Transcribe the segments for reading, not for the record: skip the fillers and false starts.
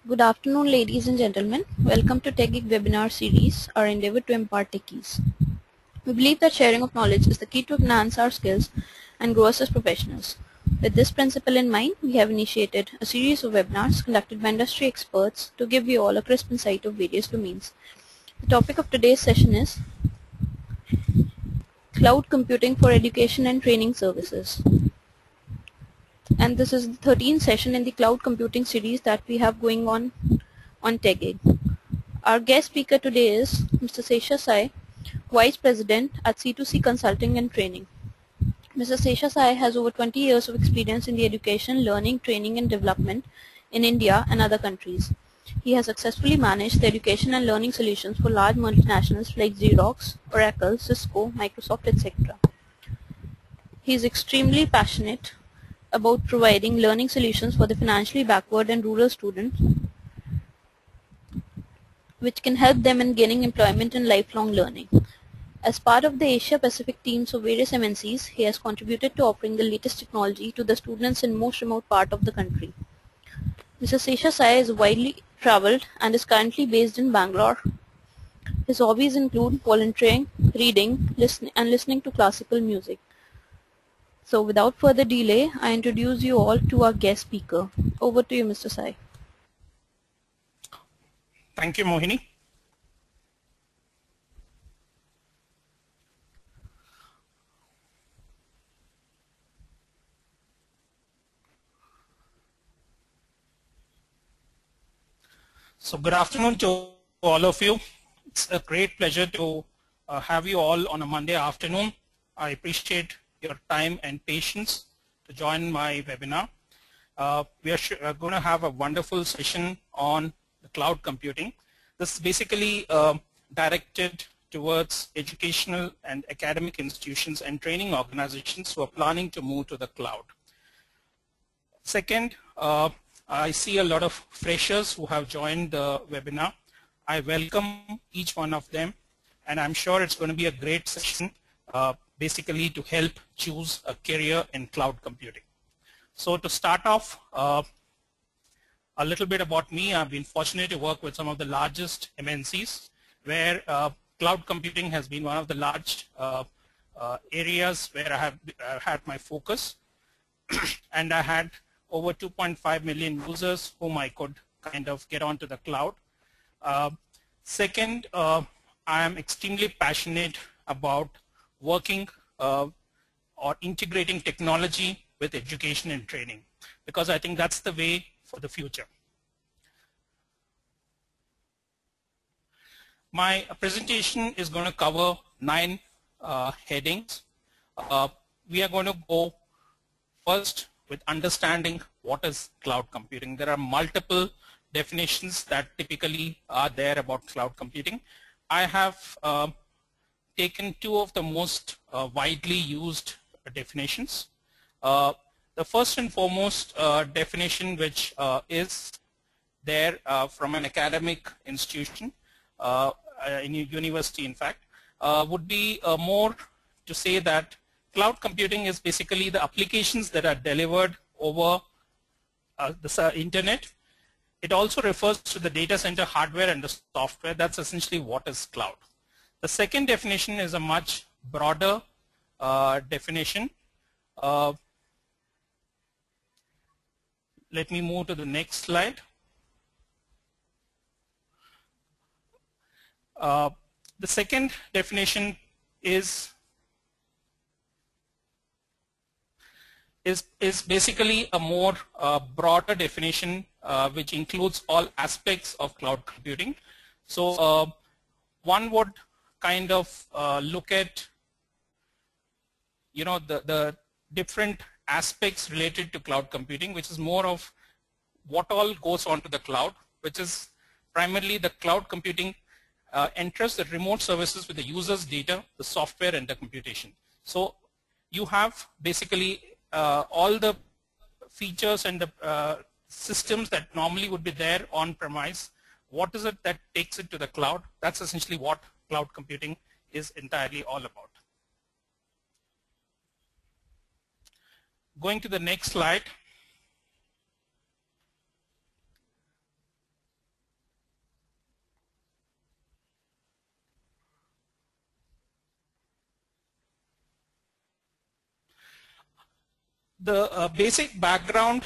Good afternoon, ladies and gentlemen. Welcome to TechGeek webinar series, our endeavor to impart techies. We believe that sharing of knowledge is the key to enhance our skills and grow us as professionals. With this principle in mind, we have initiated a series of webinars conducted by industry experts to give you all a crisp insight of various domains. The topic of today's session is Cloud Computing for Education and Training Services. And this is the 13th session in the Cloud Computing series that we have going on TechGeek. Our guest speaker today is Mr. Sesha Sai, Vice President at C2C Consulting and Training. Mr. Sesha Sai has over 20 years of experience in the education, learning, training and development in India and other countries. He has successfully managed the education and learning solutions for large multinationals like Xerox, Oracle, Cisco, Microsoft, etc. He is extremely passionate about providing learning solutions for the financially backward and rural students, which can help them in gaining employment and lifelong learning. As part of the Asia Pacific teams of various MNCs, he has contributed to offering the latest technology to the students in most remote part of the country. Mr. Sesha Sai is widely traveled and is currently based in Bangalore. His hobbies include volunteering, reading, listening to classical music. So without further delay, I introduce you all to our guest speaker. Over to you, Mr. Sai. Thank you, Mohini. So good afternoon to all of you. It's a great pleasure to have you all on a Monday afternoon. I appreciate your time and patience to join my webinar. We are going to have a wonderful session on the cloud computing. This is basically directed towards educational and academic institutions and training organizations who are planning to move to the cloud. Second, I see a lot of freshers who have joined the webinar. I welcome each one of them, and I'm sure it's going to be a great session basically to help choose a career in cloud computing. So to start off, a little bit about me. I've been fortunate to work with some of the largest MNCs where cloud computing has been one of the large areas where I have had my focus. And I had over 2.5 million users whom I could kind of get onto the cloud. Second, I am extremely passionate about working or integrating technology with education and training, because I think that's the way for the future. My presentation is going to cover 9 headings. We are going to go first with understanding what is cloud computing. There are multiple definitions that typically are there about cloud computing. I have taken 2 of the most widely used definitions. The first and foremost definition, which is there from an academic institution, in a university in fact, would be more to say that cloud computing is basically the applications that are delivered over the internet. It also refers to the data center hardware and the software. That's essentially what is cloud. The second definition is a much broader definition. Let me move to the next slide. The second definition is basically a more broader definition which includes all aspects of cloud computing. So one would kind of look at the different aspects related to cloud computing, which is more of what all goes onto the cloud, which is primarily the cloud computing enters the remote services with the user's data, the software and the computation. So you have basically all the features and the systems that normally would be there on premise. What is it that takes it to the cloud? That's essentially what cloud computing is entirely all about. Going to the next slide. The basic background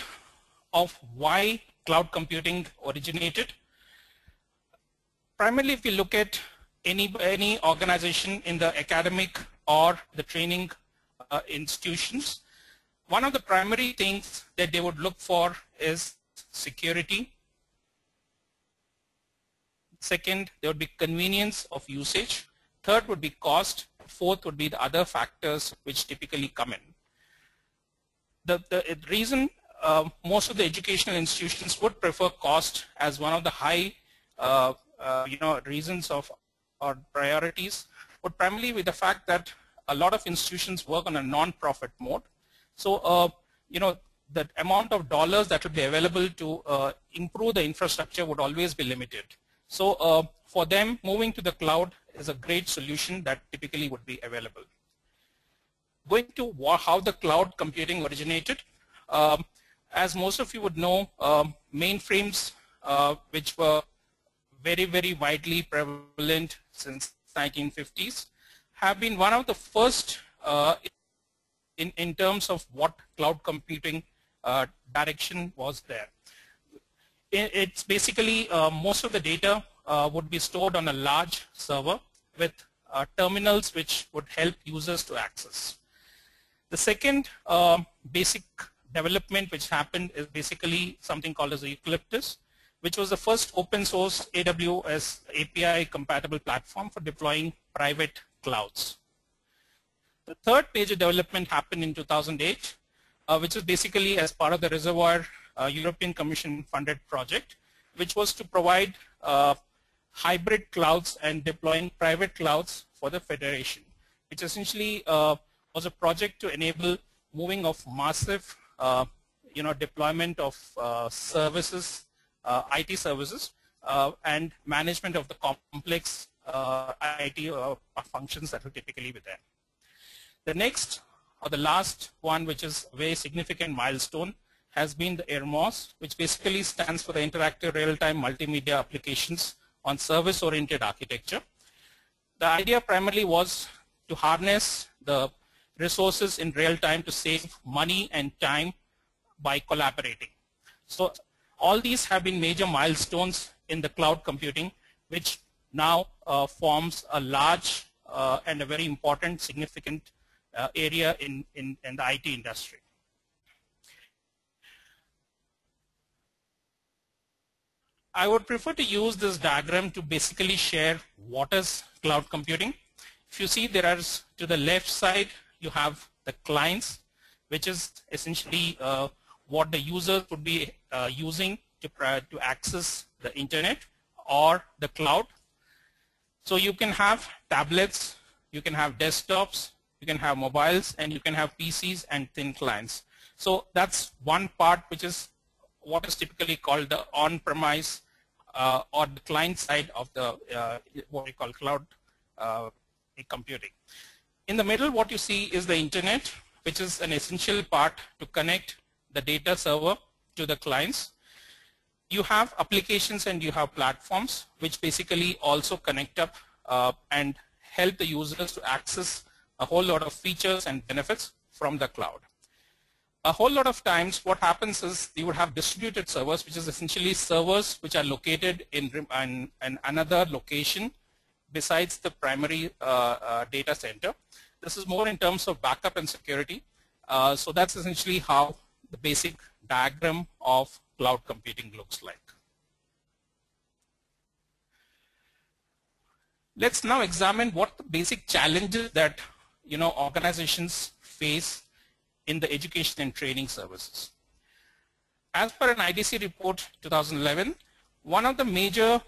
of why cloud computing originated. Primarily, if you look at any organization in the academic or the training institutions, one of the primary things that they would look for is security. Second, there would be convenience of usage. Third would be cost. Fourth would be the other factors which typically come in. The reason most of the educational institutions would prefer cost as one of the high reasons of or priorities would primarily be the fact that a lot of institutions work on a non-profit mode. So the amount of dollars that will be available to improve the infrastructure would always be limited. So for them, moving to the cloud is a great solution that typically would be available. Going to how the cloud computing originated, as most of you would know, mainframes which were very, very widely prevalent since 1950s have been one of the first in terms of what cloud computing direction was there. It's basically most of the data would be stored on a large server with terminals which would help users to access. The second basic development which happened is basically something called as Eucalyptus, which was the first open source AWS API compatible platform for deploying private clouds. The third major development happened in 2008, which is basically as part of the Reservoir European Commission funded project, which was to provide hybrid clouds and deploying private clouds for the federation, which essentially was a project to enable moving of massive deployment of services, IT services, and management of the complex IT functions that will typically be there. The next or the last one, which is a very significant milestone, has been the IRMOS, which basically stands for the Interactive Real-Time Multimedia Applications on Service-Oriented Architecture. The idea primarily was to harness the resources in real time to save money and time by collaborating. So all these have been major milestones in the cloud computing, which now forms a large and a very important, significant area in the IT industry. I would prefer to use this diagram to basically share what is cloud computing. If you see, there are to the left side, you have the clients, which is essentially what the user would be using to access the internet or the cloud. So you can have tablets, you can have desktops, you can have mobiles, and you can have PCs and thin clients. So that's one part, which is what is typically called the on-premise or the client side of the what we call cloud computing. In the middle, what you see is the internet, which is an essential part to connect the data server to the clients. You have applications and you have platforms, which basically also connect up and help the users to access a whole lot of features and benefits from the cloud. A whole lot of times what happens is you would have distributed servers, which is essentially servers which are located in another location besides the primary data center. This is more in terms of backup and security. So that's essentially how the basic diagram of cloud computing looks like. Let's now examine what the basic challenges that organizations face in the education and training services. As per an IDC report 2011, one of the major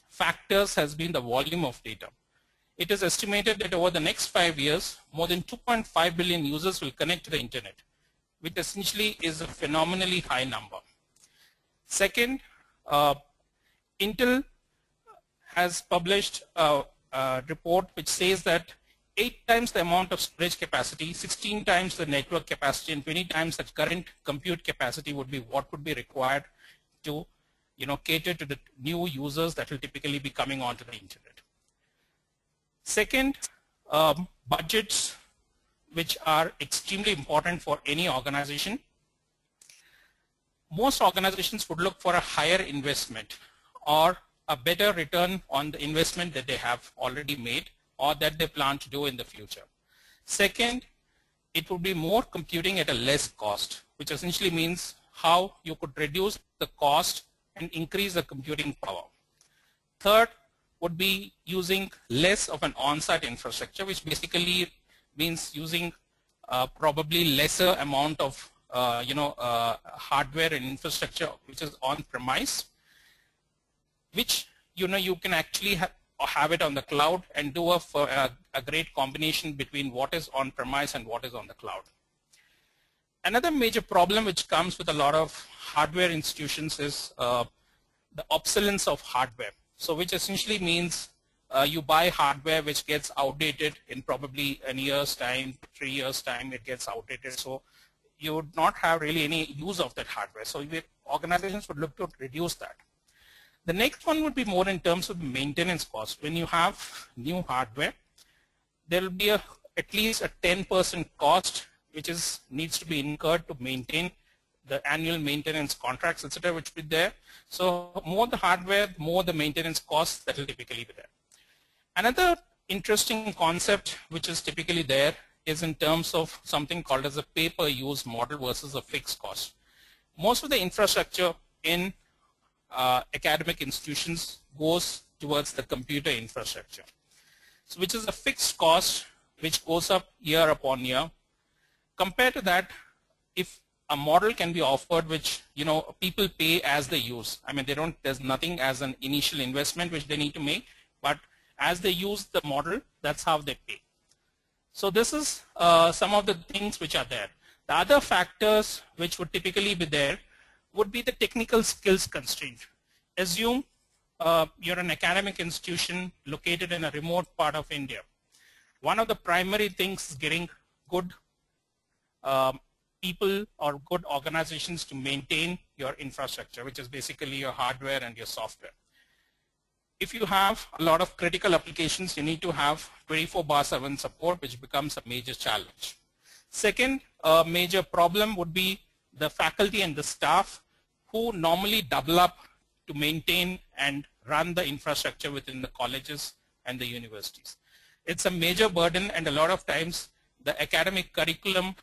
factors has been the volume of data. It is estimated that over the next 5 years, more than 2.5 billion users will connect to the internet, which essentially is a phenomenally high number. Second, Intel has published a report which says that 8 times the amount of storage capacity, 16 times the network capacity, and 20 times the current compute capacity would be what would be required to cater to the new users that will typically be coming onto the internet. Second, budgets which are extremely important for any organization. Most organizations would look for a higher investment or a better return on the investment that they have already made or that they plan to do in the future. Second, it would be more computing at a less cost, which essentially means how you could reduce the cost and increase the computing power. Third would be using less of an on-site infrastructure, which basically means using probably lesser amount of hardware and infrastructure which is on-premise, which you can actually have it on the cloud and do a great combination between what is on-premise and what is on the cloud. Another major problem which comes with a lot of hardware institutions is the obsolescence of hardware. So which essentially means you buy hardware which gets outdated in probably a year's time, 3 years time, it gets outdated. So you would not have really any use of that hardware. So organizations would look to reduce that. The next one would be more in terms of maintenance cost. When you have new hardware, there will be at least a 10% cost which needs to be incurred to maintain the annual maintenance contracts, etc., which will be there. So more the hardware, more the maintenance costs that will typically be there. Another interesting concept which is typically there is in terms of something called as a pay-per-use model versus a fixed cost. Most of the infrastructure in academic institutions goes towards the computer infrastructure, so which is a fixed cost which goes up year upon year. Compared to that, if a model can be offered which people pay as they use. I mean, there's nothing as an initial investment which they need to make, but as they use the model, that's how they pay. So this is some of the things which are there. The other factors which would typically be there would be the technical skills constraint. Assume you're an academic institution located in a remote part of India. One of the primary things is getting good people or good organizations to maintain your infrastructure, which is basically your hardware and your software. If you have a lot of critical applications, you need to have 24/7 support, which becomes a major challenge. Second major problem would be the faculty and the staff who normally double up to maintain and run the infrastructure within the colleges and the universities. It's a major burden, and a lot of times the academic curriculum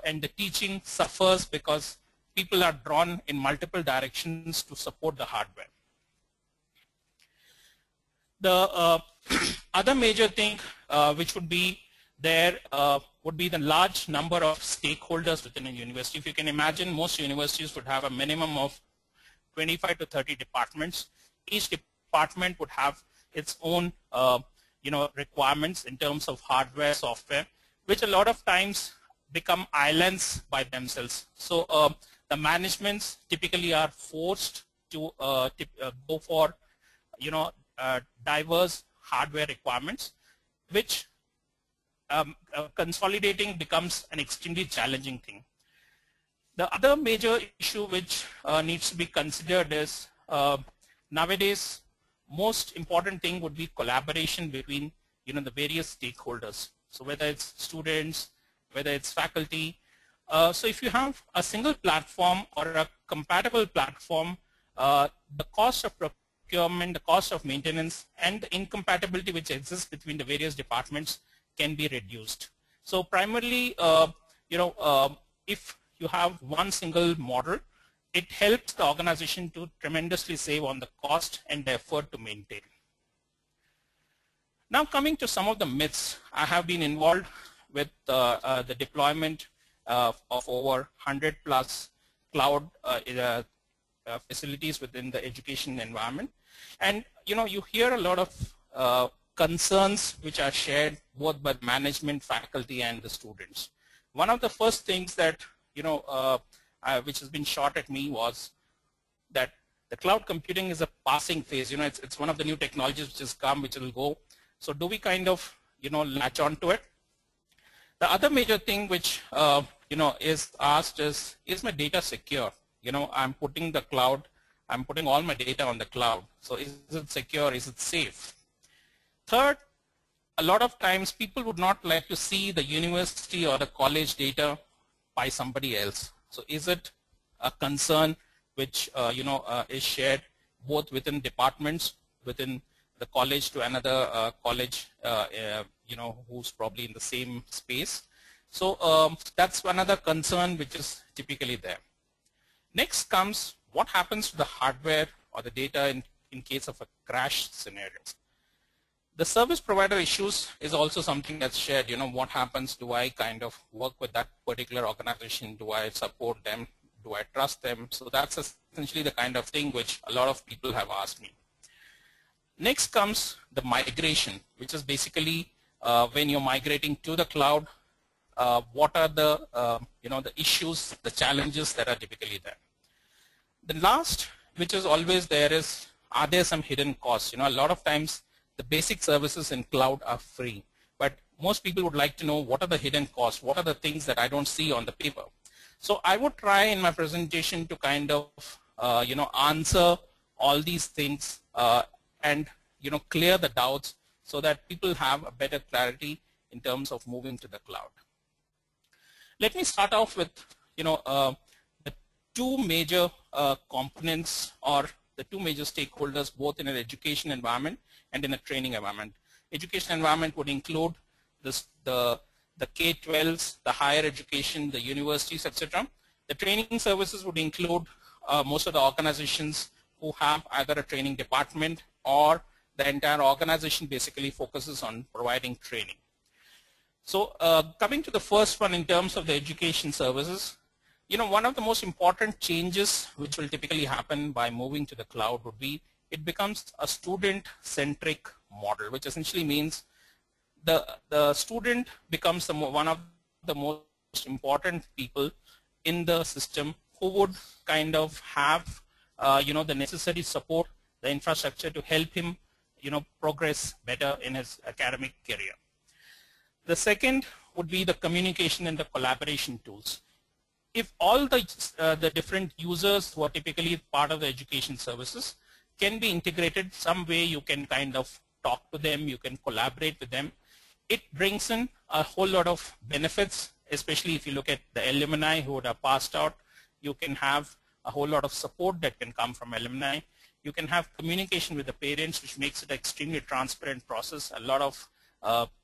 and the teaching suffers because people are drawn in multiple directions to support the hardware. The other major thing which would be there would be the large number of stakeholders within a university. If you can imagine, most universities would have a minimum of 25 to 30 departments. Each department would have its own requirements in terms of hardware, software, which a lot of times become islands by themselves. So the managements typically are forced to go for diverse hardware requirements, which consolidating becomes an extremely challenging thing. The other major issue which needs to be considered is nowadays most important thing would be collaboration between the various stakeholders. So whether it's students, whether it's faculty. So if you have a single platform or a compatible platform, the cost of procurement, the cost of maintenance, and the incompatibility which exists between the various departments can be reduced. So primarily, if you have one single model, it helps the organization to tremendously save on the cost and the effort to maintain. Now coming to some of the myths, I have been involved with the deployment of over 100 plus cloud facilities within the education environment. And you hear a lot of concerns which are shared both by management, faculty, and the students. One of the first things that which has been shot at me was that the cloud computing is a passing phase. It's one of the new technologies which has come, which will go. So do we kind of latch on to it? The other major thing which is asked is my data secure? I'm putting all my data on the cloud. So is it secure? Is it safe? Third, a lot of times people would not like to see the university or the college data by somebody else. So is it a concern which is shared both within departments, within the college to another college, who's probably in the same space? So that's another concern which is typically there. Next comes what happens to the hardware or the data in case of a crash scenario. The service provider issues is also something that's shared. What happens? Do I kind of work with that particular organization? Do I support them? Do I trust them? So that's essentially the kind of thing which a lot of people have asked me. Next comes the migration, which is basically when you're migrating to the cloud, what are the the issues, the challenges that are typically there. The last, which is always there, is are there some hidden costs? A lot of times the basic services in cloud are free, but most people would like to know what are the hidden costs, what are the things that I don't see on the paper. So I would try in my presentation to kind of answer all these things and clear the doubts so that people have a better clarity in terms of moving to the cloud. Let me start off with the two major components or the two major stakeholders, both in an education environment and in a training environment. Education environment would include the K-12s, the higher education, the universities, etc. The training services would include most of the organizations who have either a training department or the entire organization basically focuses on providing training. So coming to the first one in terms of the education services, one of the most important changes which will typically happen by moving to the cloud would be it becomes a student-centric model, which essentially means the student becomes one of the most important people in the system who would kind of have the necessary support, the infrastructure to help him progress better in his academic career. The second would be the communication and the collaboration tools. If all the different users who are typically part of the education services can be integrated, some way you can kind of talk to them, you can collaborate with them, it brings in a whole lot of benefits, especially if you look at the alumni who would have passed out. You can have a whole lot of support that can come from alumni. You can have communication with the parents, which makes it an extremely transparent process. A lot of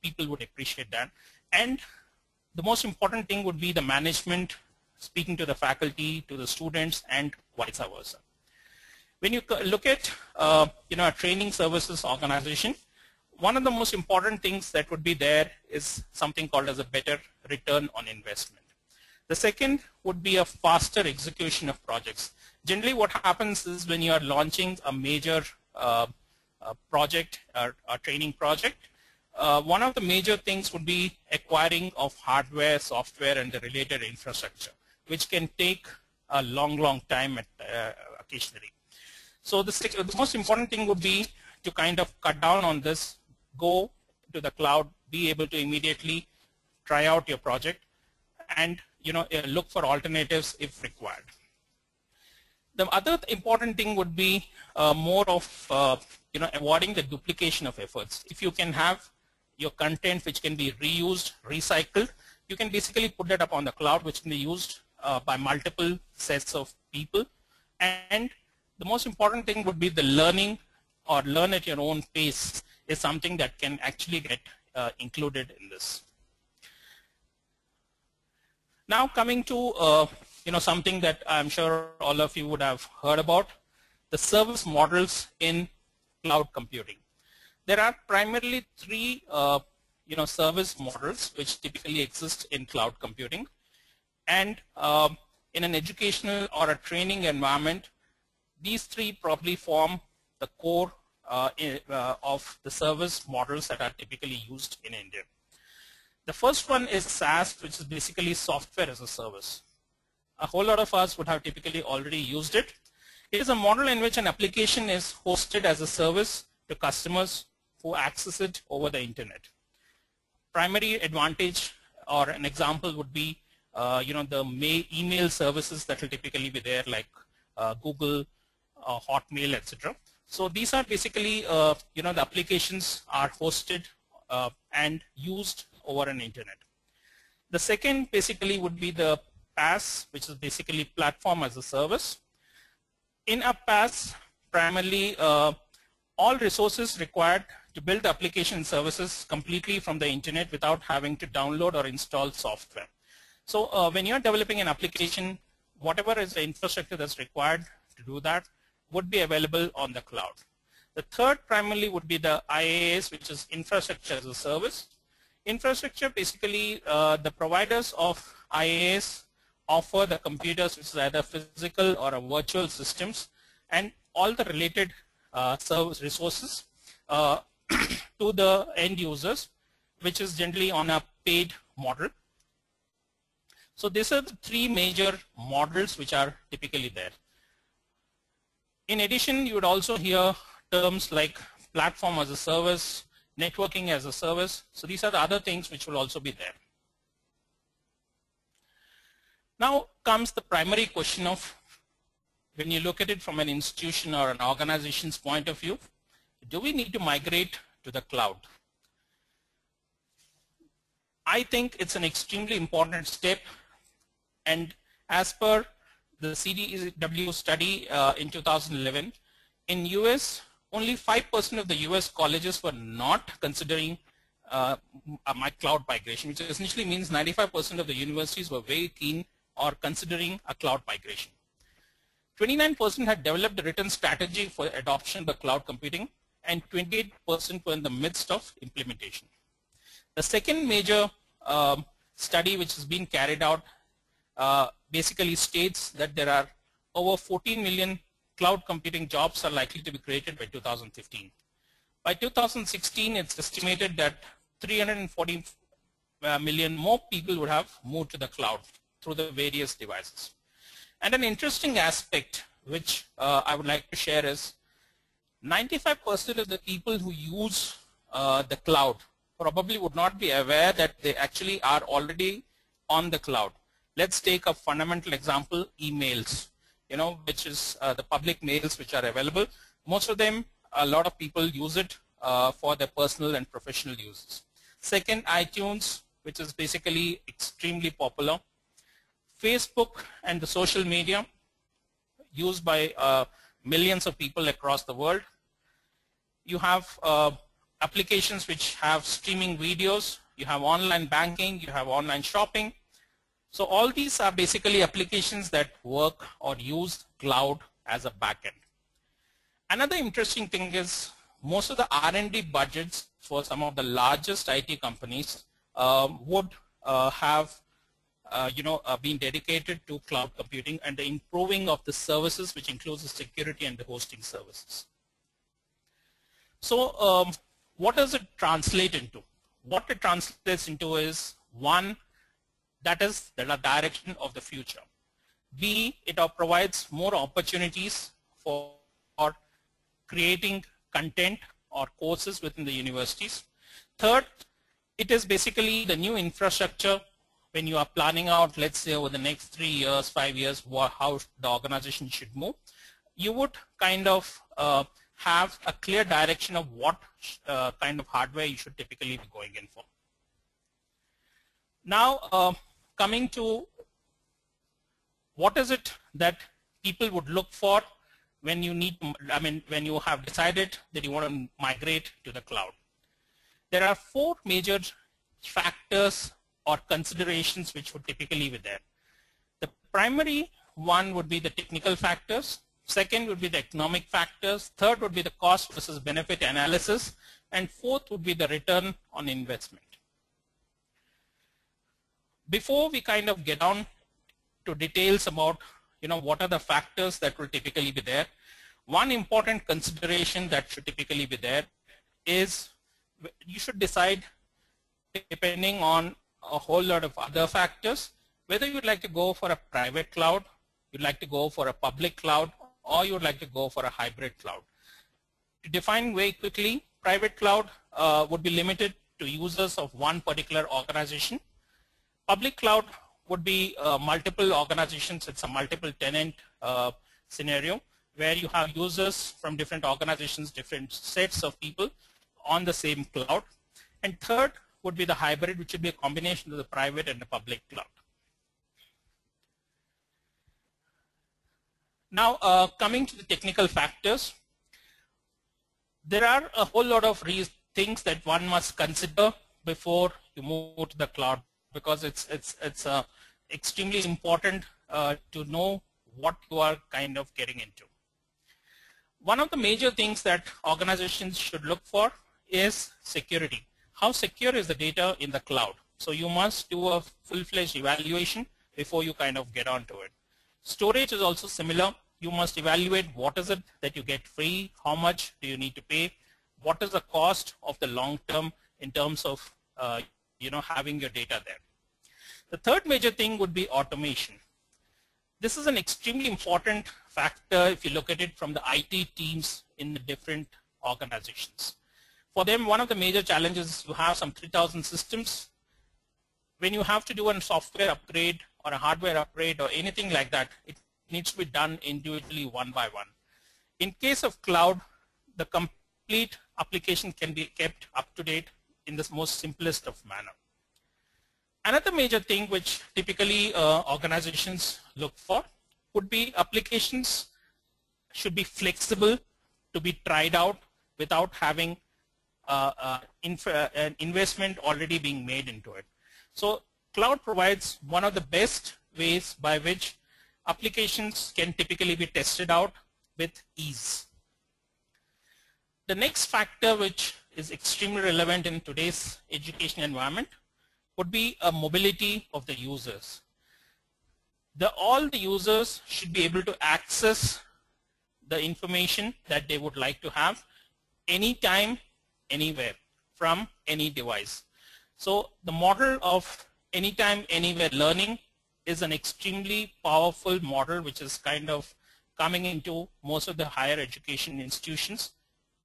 people would appreciate that. And the most important thing would be the management speaking to the faculty, to the students, and vice versa. When you look at a training services organization, one of the most important things that would be there is something called as a better return on investment. The second would be a faster execution of projects. Generally what happens is when you are launching a major project or a training project, one of the major things would be acquiring of hardware, software, and the related infrastructure, which can take a long time occasionally. So the most important thing would be to kind of cut down on this, go to the cloud, be able to immediately try out your project, and look for alternatives if required. The other important thing would be more of avoiding the duplication of efforts. If you can have your content which can be reused, recycled, you can basically put that up on the cloud, which can be used by multiple sets of people. And the most important thing would be the learning or learn at your own pace is something that can actually get included in this. Now coming to something that I'm sure all of you would have heard about, the service models in cloud computing. There are primarily three service models which typically exist in cloud computing, and in an educational or a training environment, these three probably form the core of the service models that are typically used in India. The first one is SaaS, which is basically software as a service. A whole lot of us would have typically already used it. It is a model in which an application is hosted as a service to customers who access it over the internet. Primary advantage or an example would be the email services that will typically be there, like Google, Hotmail, etc. So these are basically the applications are hosted and used over an internet. The second basically would be the PaaS, which is basically platform as a service. In a PaaS, primarily all resources required to build application services completely from the internet without having to download or install software. So when you're developing an application, whatever is the infrastructure that's required to do that would be available on the cloud. The third primarily would be the IaaS, which is infrastructure as a service. Infrastructure, basically the providers of IaaS offer the computers, which is either physical or a virtual systems, and all the related service resources to the end users, which is generally on a paid model. So these are the three major models which are typically there. In addition, you would also hear terms like platform as a service, networking as a service. So these are the other things which will also be there. Now comes the primary question of, when you look at it from an institution or an organization's point of view, do we need to migrate to the cloud? I think it's an extremely important step, and as per the CDW study in 2011, in US, only 5% of the US colleges were not considering my cloud migration, which essentially means 95% of the universities were very keen or considering a cloud migration. 29% had developed a written strategy for adoption of the cloud computing, and 28% were in the midst of implementation. The second major study which has been carried out basically states that there are over 14 million cloud computing jobs are likely to be created by 2015. By 2016, it's estimated that 340 million more people would have moved to the cloud through the various devices. And an interesting aspect which I would like to share is 95% of the people who use the cloud probably would not be aware that they actually are already on the cloud. Let's take a fundamental example, emails, which is the public mails which are available. Most of them, a lot of people use it for their personal and professional uses. Second, iTunes, which is basically extremely popular. Facebook and the social media used by millions of people across the world. You have applications which have streaming videos, you have online banking, you have online shopping. So all these are basically applications that work or use cloud as a backend. Another interesting thing is most of the R&D budgets for some of the largest IT companies would have been dedicated to cloud computing and the improving of the services, which includes the security and the hosting services. So what does it translate into? What it translates into is, one, that is the direction of the future. B, it provides more opportunities for creating content or courses within the universities. Third, it is basically the new infrastructure when you are planning out, let's say over the next 3 years, 5 years, how the organization should move. You would kind of have a clear direction of what kind of hardware you should typically be going in for. Now, coming to what is it that people would look for when you need to, when you have decided that you want to migrate to the cloud. There are 4 major factors or considerations which would typically be there. The primary one would be the technical factors. Second would be the economic factors. Third would be the cost versus benefit analysis. And fourth would be the return on investment. Before we kind of get on to details about what are the factors that will typically be there, one important consideration that should typically be there is you should decide, depending on a whole lot of other factors, whether you'd like to go for a private cloud, you'd like to go for a public cloud, or you'd like to go for a hybrid cloud. To define very quickly, private cloud would be limited to users of one particular organization. Public cloud would be multiple organizations. It's a multiple tenant scenario where you have users from different organizations, different sets of people on the same cloud. And third would be the hybrid, which would be a combination of the private and the public cloud. Now, coming to the technical factors, there are a whole lot of things that one must consider before you move to the cloud, because it's extremely important to know what you are kind of getting into. One of the major things that organizations should look for is security. How secure is the data in the cloud? So you must do a full-fledged evaluation before you kind of get onto it. Storage is also similar. You must evaluate what is it that you get free, how much do you need to pay, what is the cost of the long term in terms of having your data there. The third major thing would be automation. This is an extremely important factor if you look at it from the IT teams in the different organizations. For them, one of the major challenges is you have some 3,000 systems. When you have to do a software upgrade or a hardware upgrade or anything like that, it needs to be done individually one by one. In case of cloud, the complete application can be kept up to date in the most simplest of manner. Another major thing which typically organizations look for would be applications should be flexible to be tried out without having an investment already being made into it. So cloud provides one of the best ways by which applications can typically be tested out with ease. The next factor which is extremely relevant in today's education environment would be a mobility of the users. All the users should be able to access the information that they would like to have anytime, anywhere, from any device. So the model of anytime, anywhere learning is an extremely powerful model which is kind of coming into most of the higher education institutions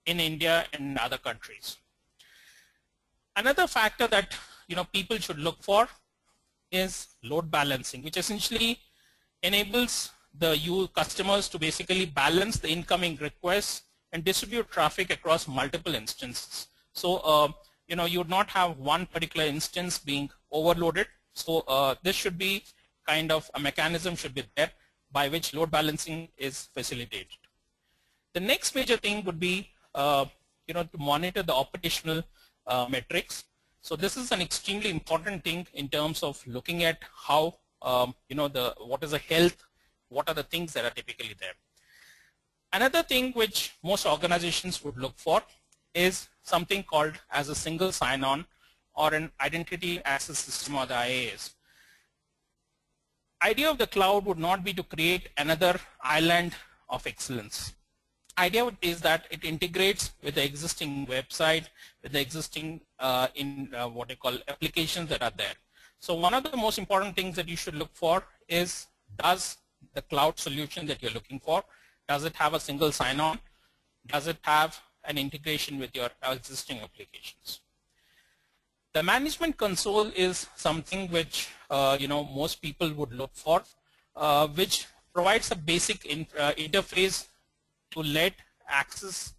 in India and in other countries. Another factor that people should look for is load balancing, which essentially enables the customers to basically balance the incoming requests and distribute traffic across multiple instances. So you would not have one particular instance being overloaded. So this should be kind of a mechanism should be there by which load balancing is facilitated. The next major thing would be to monitor the operational metrics. So this is an extremely important thing in terms of looking at how what is the health, what are the things that are typically there. Another thing which most organizations would look for is something called as a single sign-on or an identity access system, or the IAS. Idea of the cloud would not be to create another island of excellence. Idea is that it integrates with the existing website, with the existing what they call applications that are there. So one of the most important things that you should look for is, does the cloud solution that you're looking for, does it have a single sign-on? Does it have an integration with your existing applications? The management console is something which most people would look for, which provides a basic interface to let access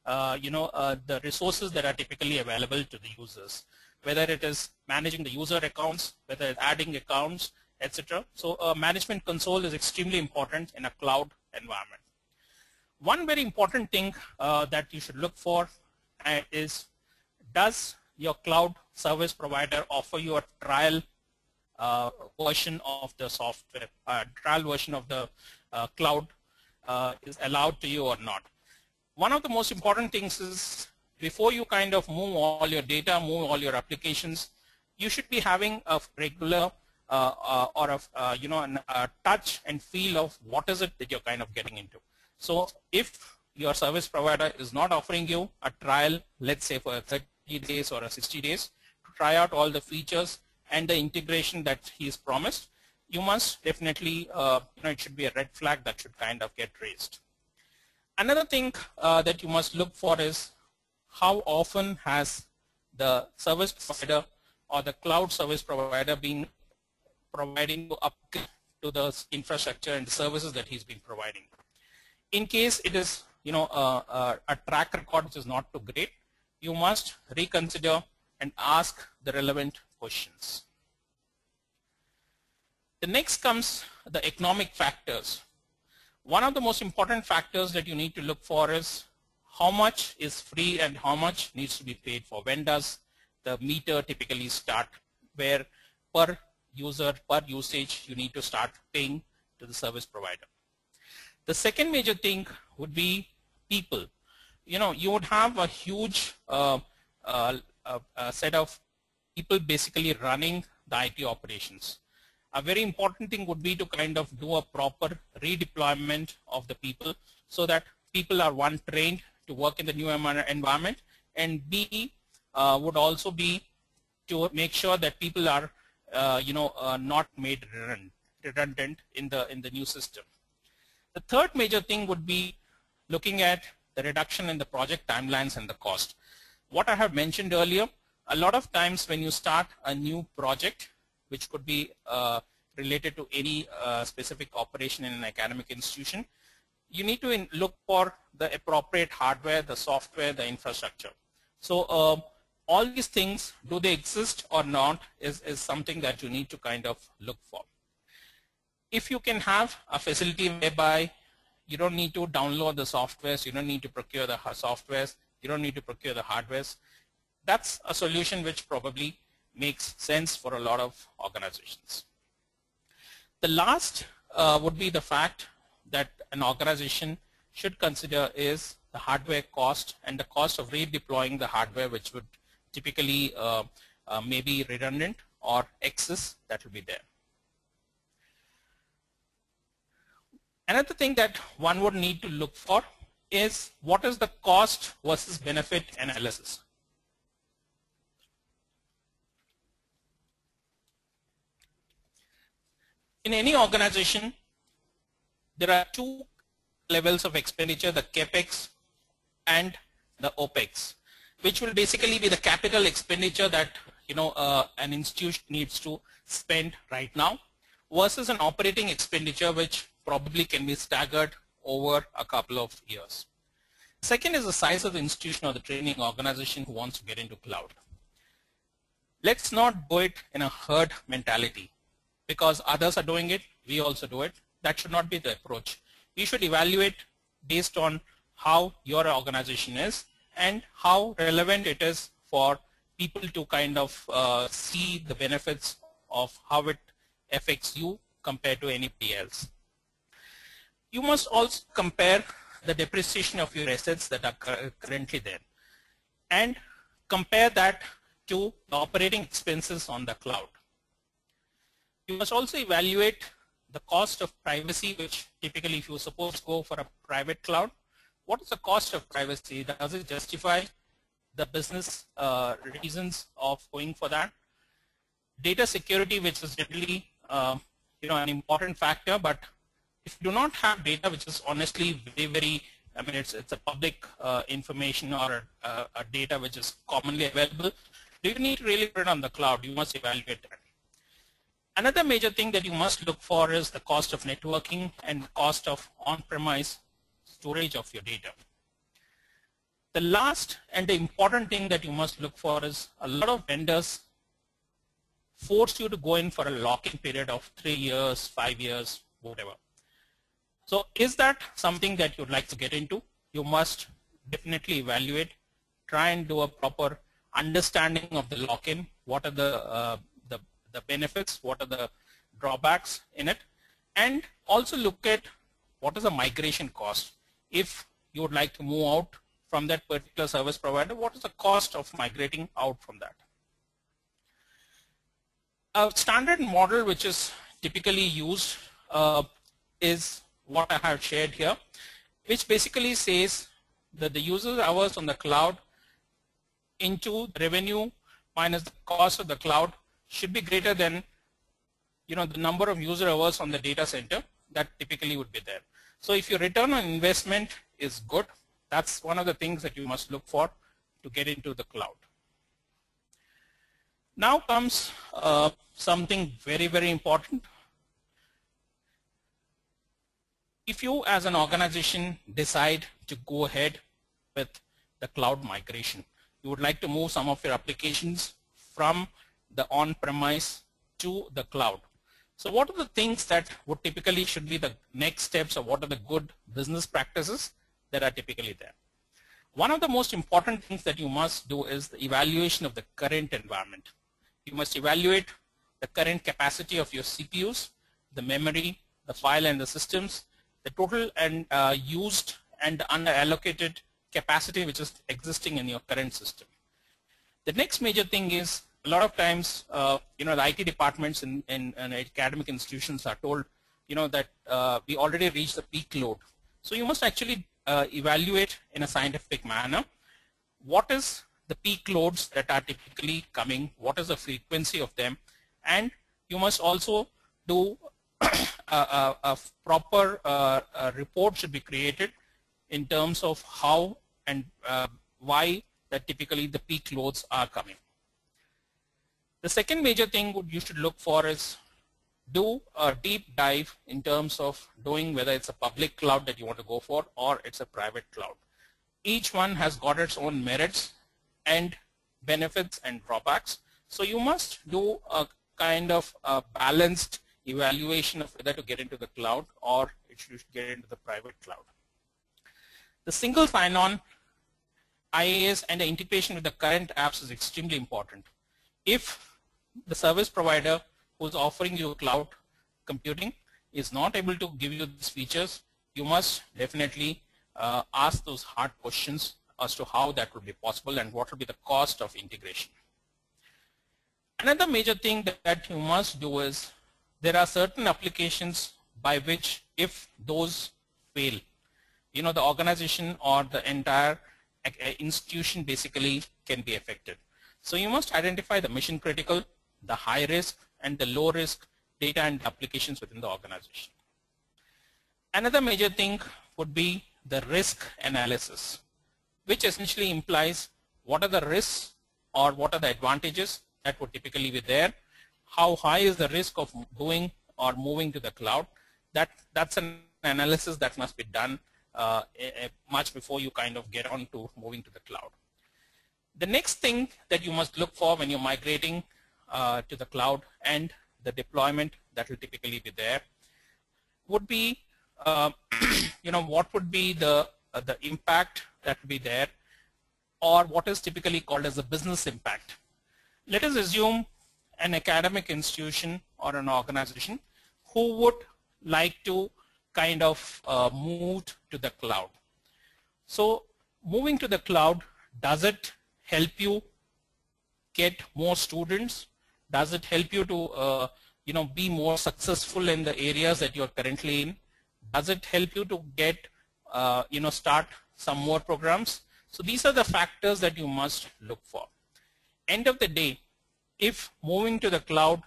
the resources that are typically available to the users, whether it is managing the user accounts, whether it's adding accounts, etc. So a management console is extremely important in a cloud environment. One very important thing that you should look for is, does your cloud service provider offer you a trial version of the software, trial version of the cloud is allowed to you or not. One of the most important things is, before you kind of move all your data, move all your applications, you should be having a regular or a touch and feel of what is it that you're kind of getting into. So if your service provider is not offering you a trial, let's say for 30 days or 60 days, to try out all the features and the integration that he's promised, you must definitely, it should be a red flag that should kind of get raised. Another thing that you must look for is, how often has the service provider or the cloud service provider been providing upgrade to the infrastructure and the services that he's been providing. In case it is a track record which is not too great, you must reconsider and ask the relevant questions. The next comes the economic factors. One of the most important factors that you need to look for is how much is free and how much needs to be paid for. When does the meter typically start, where per user, per usage, you need to start paying to the service provider. The second major thing would be people. You would have a huge set of people basically running the IT operations. A very important thing would be to kind of do a proper redeployment of the people so that people are, one, trained to work in the new environment, and B, would also be to make sure that people are not made redundant in the new system. The third major thing would be looking at the reduction in the project timelines and the cost. What I have mentioned earlier, a lot of times when you start a new project, which could be related to any specific operation in an academic institution, you need to look for the appropriate hardware, the software, the infrastructure. So all these things, do they exist or not, is something that you need to kind of look for. If you can have a facility whereby you don't need to download the softwares, you don't need to procure the softwares, you don't need to procure the hardwares, that's a solution which probably makes sense for a lot of organizations. The last would be the fact that an organization should consider is the hardware cost and the cost of redeploying the hardware, which would typically may be redundant or excess that will be there. Another thing that one would need to look for is what is the cost versus benefit analysis. In any organization, there are two levels of expenditure, the CAPEX and the OPEX, which will basically be the capital expenditure that an institution needs to spend right now versus an operating expenditure which probably can be staggered over a couple of years. Second is the size of the institution or the training organization who wants to get into cloud. Let's not do it in a herd mentality. Because others are doing it, we also do it. That should not be the approach. We should evaluate based on how your organization is and how relevant it is for people to kind of see the benefits of how it affects you compared to anybody else. You must also compare the depreciation of your assets that are currently there and compare that to the operating expenses on the cloud. You must also evaluate the cost of privacy, which typically if you suppose go for a private cloud, what is the cost of privacy? Does it justify the business reasons of going for that? Data security, which is generally an important factor, but if you do not have data, which is honestly very, it's a public information or a data which is commonly available, do you need to really put it on the cloud? You must evaluate that. Another major thing that you must look for is the cost of networking and the cost of on-premise storage of your data. The last and the important thing that you must look for is a lot of vendors force you to go in for a lock-in period of 3 years, 5 years, whatever. So is that something that you'd like to get into? You must definitely evaluate, try and do a proper understanding of the lock-in, what are the benefits, what are the drawbacks in it, and also look at what is the migration cost. If you would like to move out from that particular service provider, what is the cost of migrating out from that? A standard model which is typically used is what I have shared here, which basically says that the user hours on the cloud into the revenue minus the cost of the cloud should be greater than the number of user hours on the data center that typically would be there. So if your return on investment is good, that's one of the things that you must look for to get into the cloud. Now comes something very, very important. If you as an organization decide to go ahead with the cloud migration, you would like to move some of your applications from the on-premise to the cloud. So what are the things that would typically should be the next steps, or what are the good business practices that are typically there? One of the most important things that you must do is the evaluation of the current environment. You must evaluate the current capacity of your CPUs, the memory, the file and the systems, the total and used and unallocated capacity which is existing in your current system. The next major thing is, a lot of times, the IT departments in academic institutions are told, that we already reached the peak load. So you must actually evaluate in a scientific manner what is the peak loads that are typically coming, what is the frequency of them, and you must also do a proper report should be created in terms of how and why that typically the peak loads are coming. The second major thing you should look for is do a deep dive in terms of doing whether it's a public cloud that you want to go for or it's a private cloud. Each one has got its own merits and benefits and drawbacks. So you must do a kind of a balanced evaluation of whether to get into the cloud or it should get into the private cloud. The single sign-on IaaS and the integration with the current apps is extremely important. If the service provider who's offering you cloud computing is not able to give you these features, you must definitely ask those hard questions as to how that would be possible and what will be the cost of integration. Another major thing that you must do is, there are certain applications by which if those fail, the organization or the entire institution basically can be affected. So you must identify the mission critical, the high risk and the low risk data and applications within the organization. Another major thing would be the risk analysis, which essentially implies what are the risks or what are the advantages that would typically be there, how high is the risk of doing or moving to the cloud. That's an analysis that must be done much before you kind of get on to moving to the cloud. The next thing that you must look for when you're migrating to the cloud and the deployment that will typically be there would be, what would be the impact that will be there, or what is typically called as the business impact. Let us assume an academic institution or an organization who would like to kind of move to the cloud. So moving to the cloud, does it help you get more students? Does it help you to be more successful in the areas that you're currently in? Does it help you to get start some more programs? So these are the factors that you must look for. End of the day, if moving to the cloud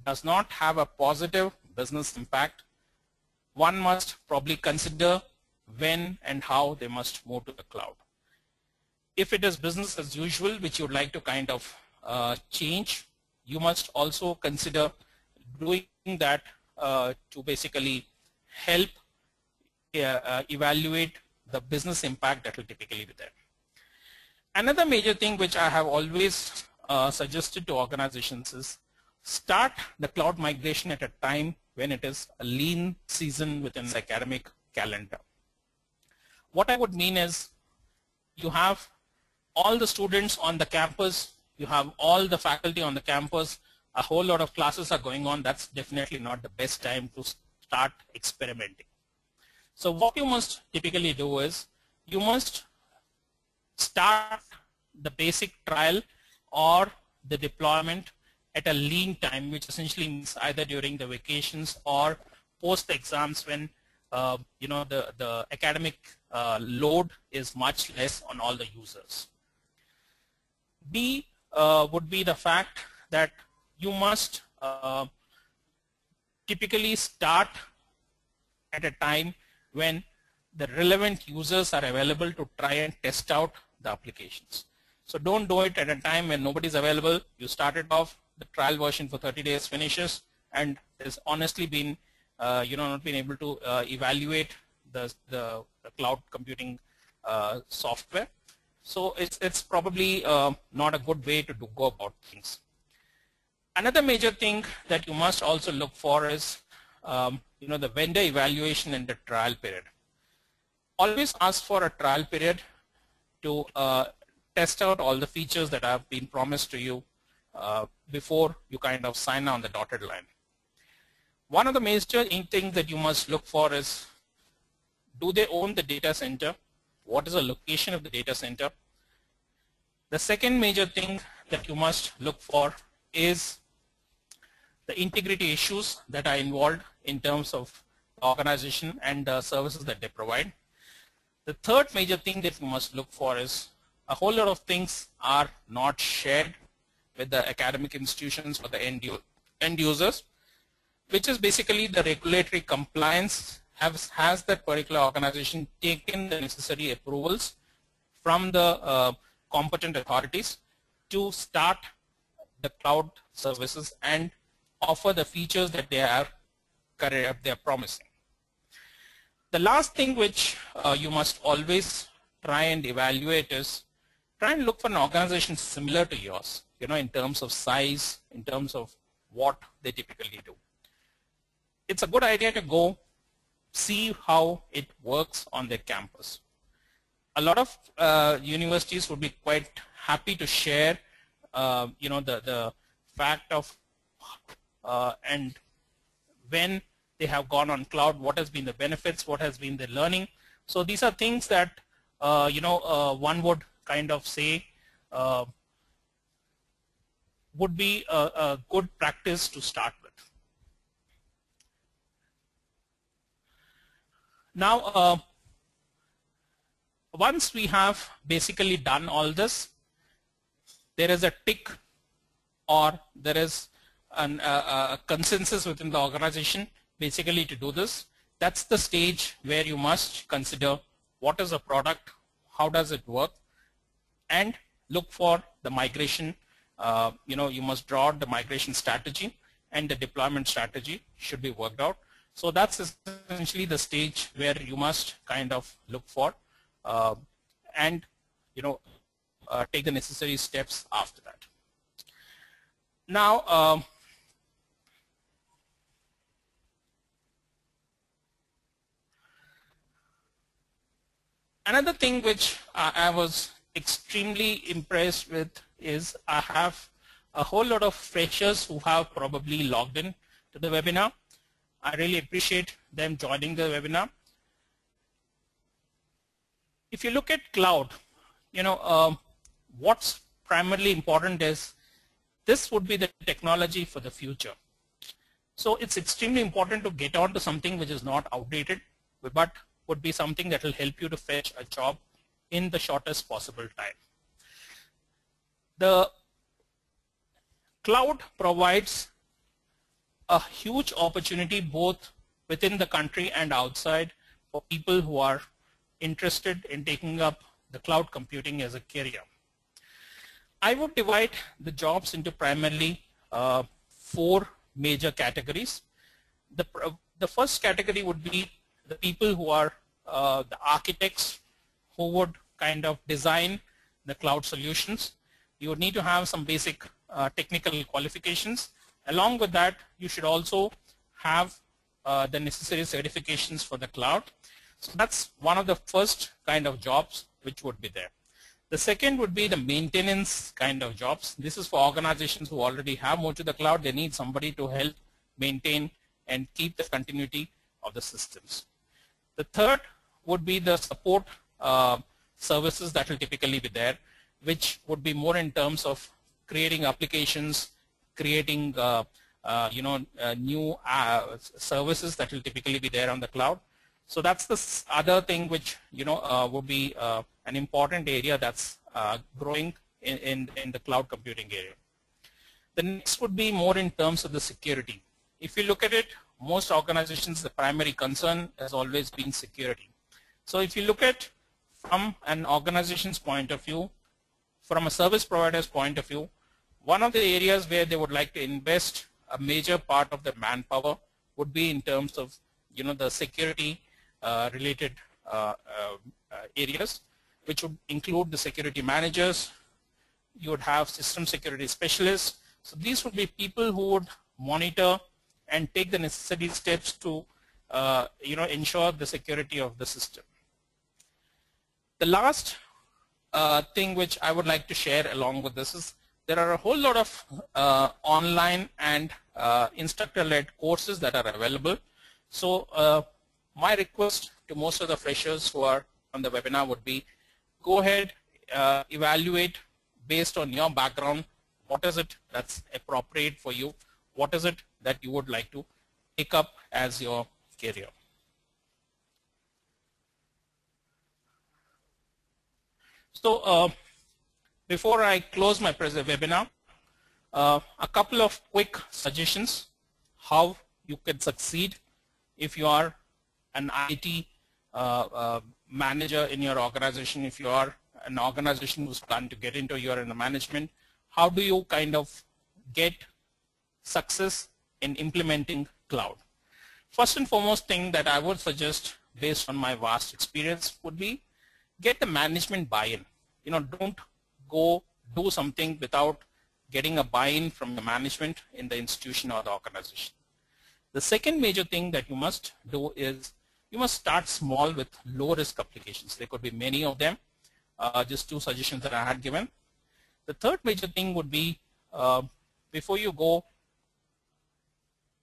does not have a positive business impact, one must probably consider when and how they must move to the cloud. If it is business as usual, which you would like to kind of change, you must also consider doing that to basically help evaluate the business impact that will typically be there. Another major thing which I have always suggested to organizations is start the cloud migration at a time when it is a lean season within the academic calendar. What I would mean is, you have all the students on the campus, you have all the faculty on the campus, a whole lot of classes are going on. That's definitely not the best time to start experimenting. So what you must typically do is, you must start the basic trial or the deployment at a lean time, which essentially means either during the vacations or post the exams when the academic load is much less on all the users. B would be the fact that you must typically start at a time when the relevant users are available to try and test out the applications. So don't do it at a time when nobody's available. You start it off, the trial version for 30 days finishes, and there's honestly been not been able to evaluate the cloud computing software. So it's probably not a good way to go about things. Another major thing that you must also look for is the vendor evaluation in the trial period. Always ask for a trial period to test out all the features that have been promised to you before you kind of sign on the dotted line. One of the major things that you must look for is, do they own the data center? What is the location of the data center? The second major thing that you must look for is the integrity issues that are involved in terms of the organization and the services that they provide. The third major thing that you must look for is a whole lot of things are not shared with the academic institutions or the end users, which is basically the regulatory compliance. Has that particular organization taken the necessary approvals from the competent authorities to start the cloud services and offer the features that they are promising. The last thing which you must always try and evaluate is, try and look for an organization similar to yours, in terms of size, in terms of what they typically do. It's a good idea to go see how it works on their campus. A lot of universities would be quite happy to share, the fact of and when they have gone on cloud, what has been the benefits, what has been the learning. So these are things that one would kind of say would be a good practice to start with. Now, once we have basically done all this, there is a tick or there is a consensus within the organization basically to do this. That's the stage where you must consider what is the product, how does it work, and look for the migration. You must draw out the migration strategy, and the deployment strategy should be worked out. So that's essentially the stage where you must kind of look for and take the necessary steps after that. Now, another thing which I was extremely impressed with is I have a whole lot of freshers who have probably logged in to the webinar. I really appreciate them joining the webinar. If you look at cloud, what's primarily important is this would be the technology for the future. So it's extremely important to get on to something which is not outdated, but would be something that will help you to fetch a job in the shortest possible time. The cloud provides a huge opportunity both within the country and outside for people who are interested in taking up the cloud computing as a career. I would divide the jobs into primarily 4 major categories. The first category would be the people who are the architects who would kind of design the cloud solutions. You would need to have some basic technical qualifications. Along with that, you should also have the necessary certifications for the cloud. So that's one of the first kind of jobs which would be there. The second would be the maintenance kind of jobs. This is for organizations who already have moved to the cloud. They need somebody to help maintain and keep the continuity of the systems. The third would be the support services that will typically be there, which would be more in terms of creating applications, creating new services that will typically be there on the cloud. So that's the other thing which would be an important area that's growing in the cloud computing area. The next would be more in terms of the security. If you look at it, most organizations, the primary concern has always been security. So if you look at from an organization's point of view, from a service provider's point of view, one of the areas where they would like to invest a major part of their manpower would be in terms of the security related areas. which would include the security managers. You would have system security specialists. So these would be people who would monitor and take the necessary steps to ensure the security of the system. The last thing which I would like to share along with this is there are a whole lot of online and instructor-led courses that are available. So my request to most of the freshers who are on the webinar would be, go ahead, evaluate based on your background, what is it that's appropriate for you, what is it that you would like to take up as your career. So before I close my webinar, a couple of quick suggestions how you can succeed if you are an IT manager in your organization, if you are an organization who's planning to get into, you're in the management, how do you kind of get success in implementing cloud? First and foremost thing that I would suggest based on my vast experience would be get the management buy-in. Don't go do something without getting a buy-in from the management in the institution or the organization. The second major thing that you must do is you must start small with low-risk applications. There could be many of them, just two suggestions that I had given. The third major thing would be before you go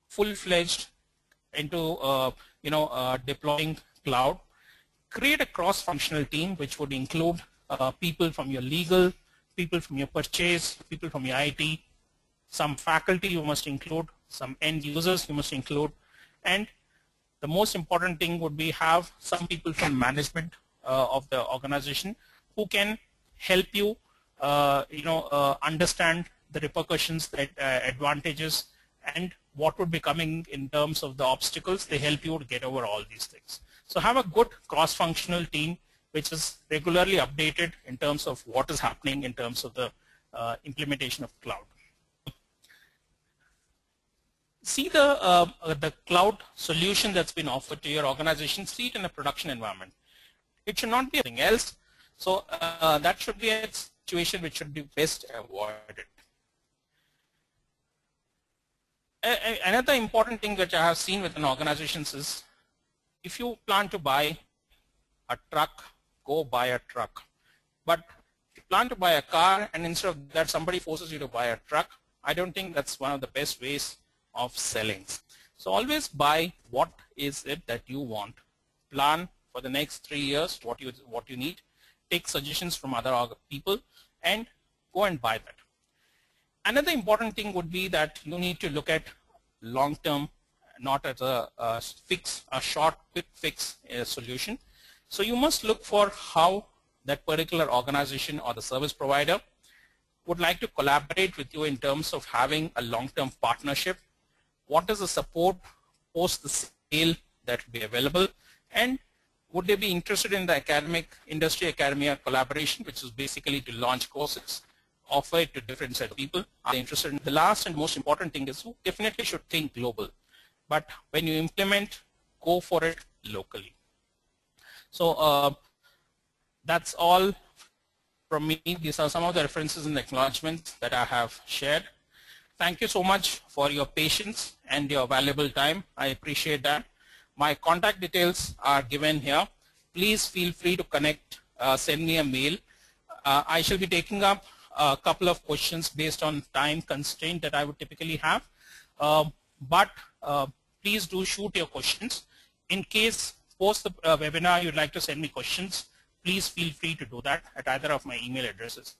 full-fledged into deploying cloud, create a cross-functional team which would include people from your legal, people from your purchase, people from your IT, some faculty you must include, some end users you must include, and the most important thing would be have some people from management of the organization who can help you understand the repercussions, the advantages, and what would be coming in terms of the obstacles. They help you to get over all these things. So have a good cross-functional team which is regularly updated in terms of what is happening in terms of the implementation of cloud. See the cloud solution that's been offered to your organization, see it in a production environment. It should not be anything else. So that should be a situation which should be best avoided. Another important thing which I have seen within organizations is if you plan to buy a truck, go buy a truck. But if you plan to buy a car and instead of that somebody forces you to buy a truck, I don't think that's one of the best ways of selling. So always buy what is it that you want. Plan for the next 3 years what you need. Take suggestions from other people and go and buy that. Another important thing would be that you need to look at long term, not as a short quick fix solution. So you must look for how that particular organization or the service provider would like to collaborate with you in terms of having a long-term partnership. What is the support post the sale that will be available, and would they be interested in the academic industry academia collaboration, which is basically to launch courses, offer it to different set of people. Are they interested in the last and most important thing is you definitely should think global, but when you implement, go for it locally. So that's all from me. These are some of the references and acknowledgements that I have shared. Thank you so much for your patience and your valuable time. I appreciate that. My contact details are given here. Please feel free to connect, send me a mail. I shall be taking up a couple of questions based on time constraint that I would typically have. But please do shoot your questions. In case post the webinar you'd like to send me questions, please feel free to do that at either of my email addresses.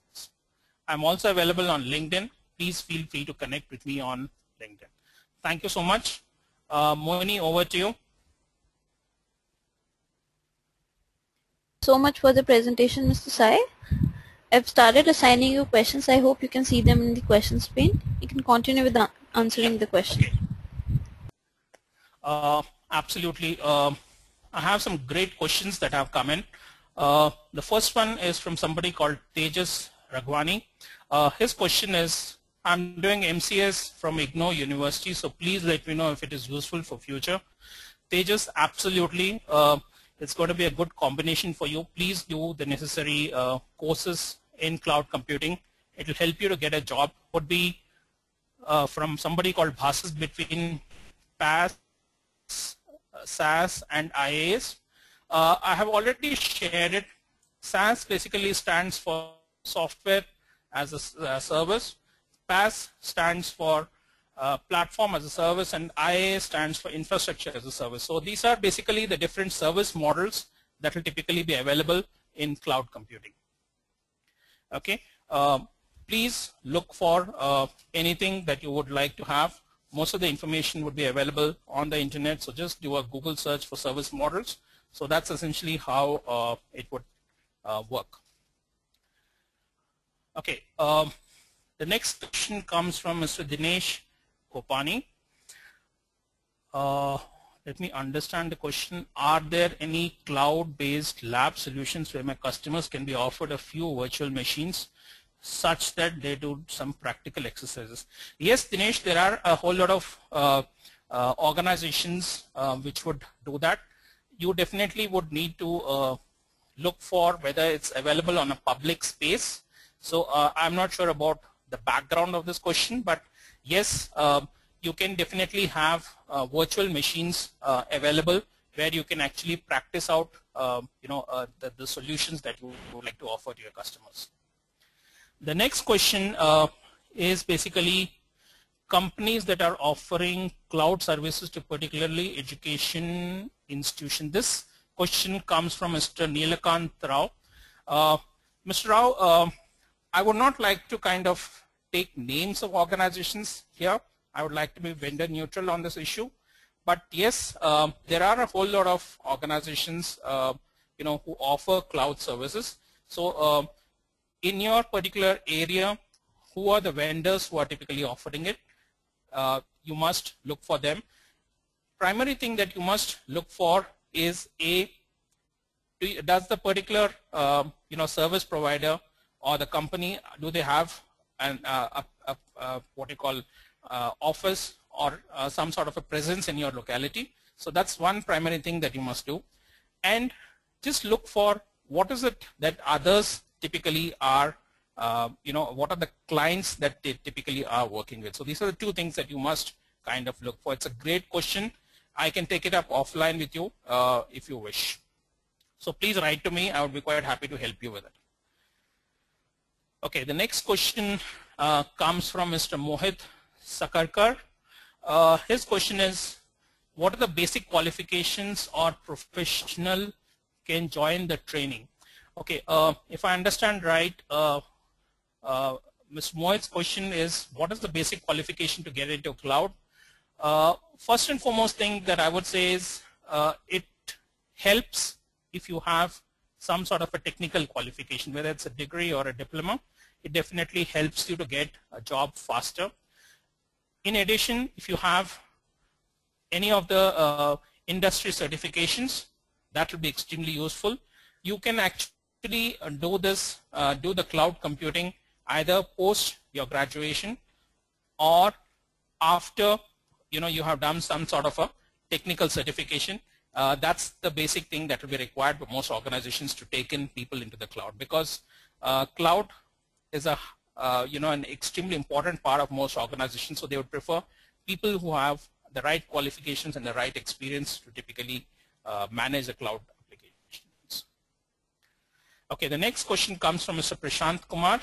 I'm also available on LinkedIn. Please feel free to connect with me on LinkedIn. Thank you so much. Mohini, over to you. So much for the presentation, Mr. Sai. I've started assigning you questions. I hope you can see them in the questions pane. You can continue with answering the question. Absolutely. I have some great questions that have come in. The first one is from somebody called Tejas Ragwani. His question is, I'm doing MCS from IGNOU University, so please let me know if it is useful for future. Tejas, absolutely. it's going to be a good combination for you. Please do the necessary courses in cloud computing. It will help you to get a job. Would be from somebody called Bhasis between PAS, SAS and IaaS. I have already shared it. SAS basically stands for software as a service. PaaS stands for platform as a service, and IaaS stands for infrastructure as a service. So these are basically the different service models that will typically be available in cloud computing. Okay, please look for anything that you would like to have. Most of the information would be available on the internet, so just do a Google search for service models. So that's essentially how it would work. Okay, the next question comes from Mr. Dinesh Kopani. Let me understand the question. Are there any cloud-based lab solutions where my customers can be offered a few virtual machines such that they do some practical exercises? Yes, Dinesh, there are a whole lot of organizations which would do that. You definitely would need to look for whether it's available on a public space. So I'm not sure about the background of this question, but yes, you can definitely have virtual machines available where you can actually practice out the solutions that you would like to offer to your customers. The next question is basically companies that are offering cloud services to particularly education institutions. This question comes from Mr. Neelakant Rao. Mr. Rao, I would not like to kind of take names of organizations here. I would like to be vendor neutral on this issue. But yes, there are a whole lot of organizations who offer cloud services. So in your particular area, who are the vendors who are typically offering it? You must look for them. Primary thing that you must look for is does the particular service provider or the company, do they have an what you call office or some sort of a presence in your locality? So that's one primary thing that you must do. And just look for what is it that others typically are, what are the clients that they typically are working with. So these are the two things that you must kind of look for. It's a great question. I can take it up offline with you if you wish. So please write to me. I would be quite happy to help you with it. Okay, the next question comes from Mr. Mohit Sakarkar. His question is, what are the basic qualifications or professional can join the training? Okay, if I understand right, Ms. Mohit's question is, what is the basic qualification to get into cloud? First and foremost thing that I would say is it helps if you have some sort of a technical qualification, whether it's a degree or a diploma. It definitely helps you to get a job faster. In addition, if you have any of the industry certifications, that will be extremely useful. You can actually do this, do the cloud computing either post your graduation or after you have done some sort of a technical certification. That's the basic thing that will be required for most organizations to take in people into the cloud, because cloud is an extremely important part of most organizations. So they would prefer people who have the right qualifications and the right experience to typically manage the cloud applications. Okay, the next question comes from Mr. Prashant Kumar.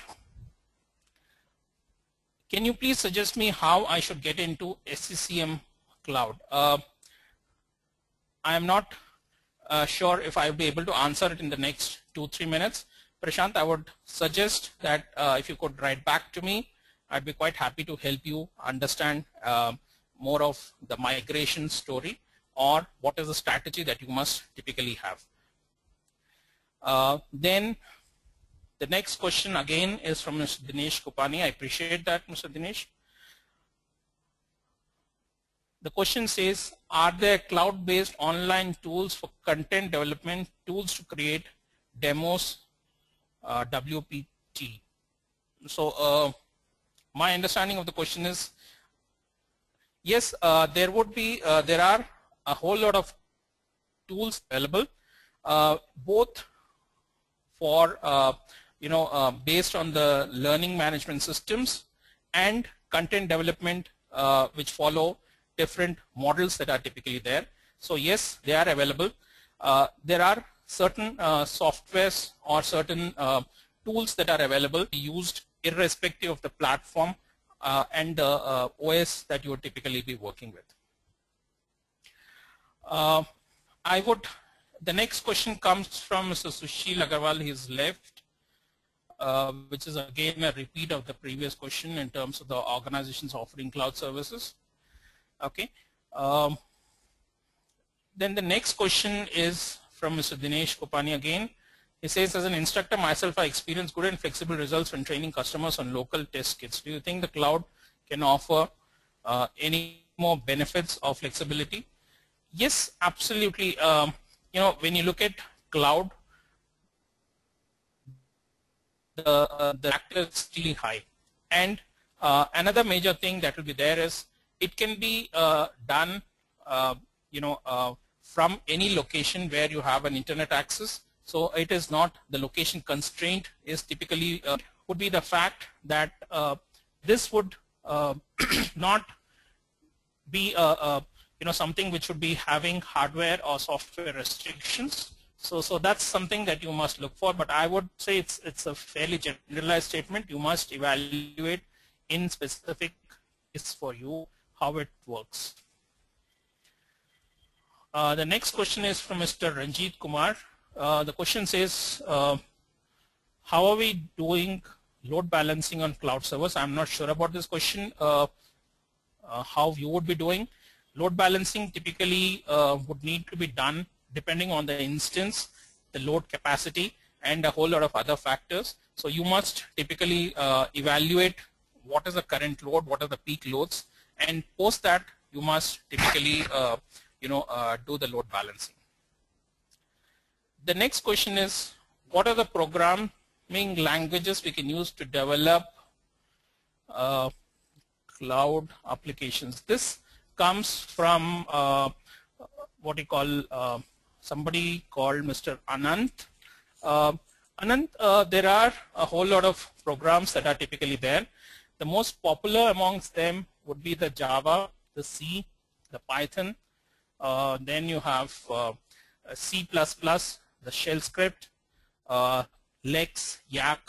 Can you please suggest me how I should get into SCCM cloud? I am not sure if I will be able to answer it in the next 2-3 minutes. Prashant, I would suggest that if you could write back to me, I'd be quite happy to help you understand more of the migration story or what is the strategy that you must typically have. Then the next question again is from Mr. Dinesh Kopani. I appreciate that, Mr. Dinesh. The question says, are there cloud-based online tools for content development, tools to create demos, WPT? So my understanding of the question is, yes, there are a whole lot of tools available. both for based on the learning management systems and content development, which follow different models that are typically there. So yes, they are available. There are certain softwares or certain tools that are available, used irrespective of the platform and the OS that you would typically be working with. The next question comes from Mr. Sushil Agarwal. He's left, which is again a repeat of the previous question in terms of the organizations offering cloud services. Okay. Then the next question is from Mr. Dinesh Kopani again. He says, as an instructor myself, I experience good and flexible results when training customers on local test kits. Do you think the cloud can offer any more benefits or flexibility? Yes, absolutely. When you look at cloud, the factor is really high. And another major thing that will be there is it can be done, from any location where you have an internet access. So it is not the location constraint is typically would be the fact that this would not be something which would be having hardware or software restrictions. So that's something that you must look for. But I would say it's a fairly generalized statement. You must evaluate in specific is for you how it works. The next question is from Mr. Ranjit Kumar. The question says, how are we doing load balancing on cloud servers? I'm not sure about this question, how you would be doing. Load balancing typically would need to be done depending on the instance, the load capacity, and a whole lot of other factors. So you must typically evaluate what is the current load, what are the peak loads, and post that you must typically do the load balancing. The next question is, what are the programming languages we can use to develop cloud applications? This comes from what you call somebody called Mr. Anant. Anant, there are a whole lot of programs that are typically there. The most popular amongst them would be the Java, the C, the Python. Then you have C++, the shell script, Lex, Yak.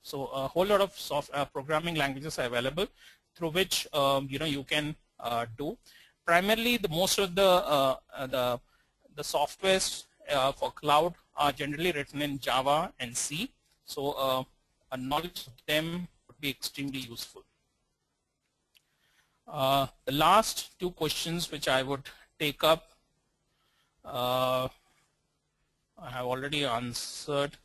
So a whole lot of programming languages are available through which you can do. Primarily, the most of the softwares for cloud are generally written in Java and C. So a knowledge of them would be extremely useful. The last two questions which I would take up, I have already answered.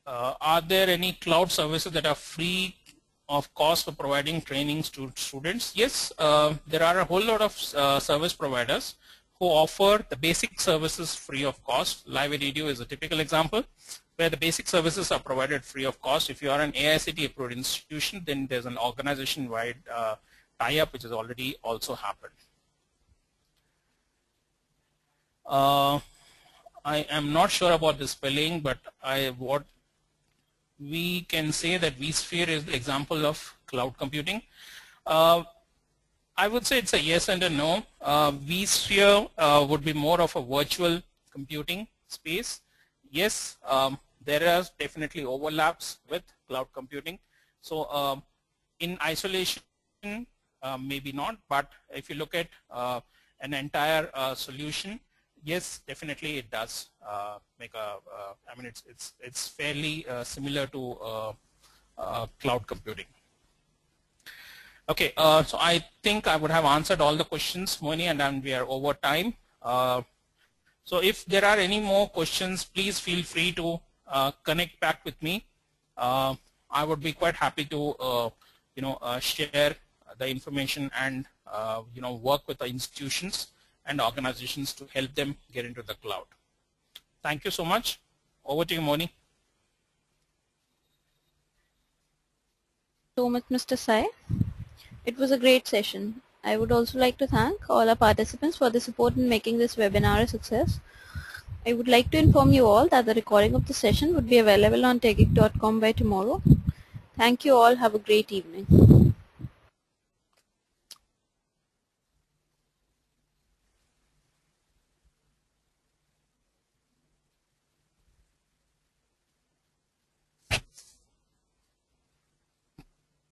Are there any cloud services that are free of cost for providing trainings to students? Yes, there are a whole lot of service providers who offer the basic services free of cost. Live@Edu is a typical example where the basic services are provided free of cost. If you are an AICTE approved institution, then there's an organization-wide tie-up which has already also happened. I am not sure about the spelling, but what we can say that vSphere is the example of cloud computing. I would say it's a yes and a no. vSphere would be more of a virtual computing space. Yes, there are definitely overlaps with cloud computing. So in isolation, maybe not, but if you look at an entire solution, yes, definitely it does make a. I mean, it's fairly similar to cloud computing. Okay, so I think I would have answered all the questions, Moni, and we are over time. So if there are any more questions, please feel free to connect back with me. I would be quite happy to share the information and work with the institutions and organizations to help them get into the cloud. Thank you so much. Over to you, Moni. So much, Mr. Sai. It was a great session. I would also like to thank all our participants for the support in making this webinar a success. I would like to inform you all that the recording of the session would be available on TechGeek.com by tomorrow. Thank you all. Have a great evening.